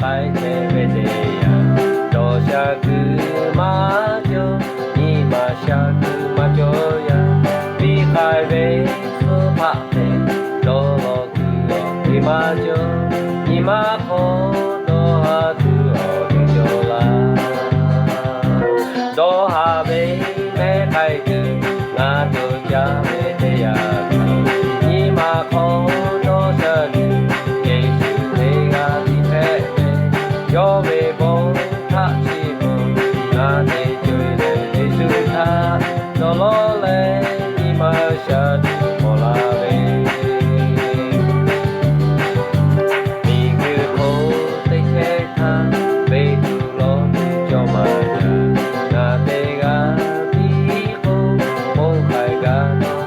ခိုင်ချေပဲတဲ့တော်ရှာကူမကျော်ညီမရှာကူမကျော်ရဒီခိုင်ပဲဆိုဖတ်တဲ့တော်ကူဒီမကျော်ညီမခေါ်တော်ဟာသူဒီကျော်လာတော်ဟာပဲမဲခိုင်ကူငါတို့ကြပဲတရားညီမခေါ်တော်ရှာကူယေရှုတွေကဒီဖက်ရောမေပုံထရှိပုံငါနေကြွေတဲ့ယေရှုသာတော်လို့လေဒီမှာရှာတူပေါ်လာပဲဒီကူကိုသိခဲထားဘေးသူလို့ကြောက်မှာငါတေကဒီကိုဘုံခိုင်က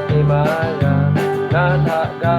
ဒီမှာငါသာက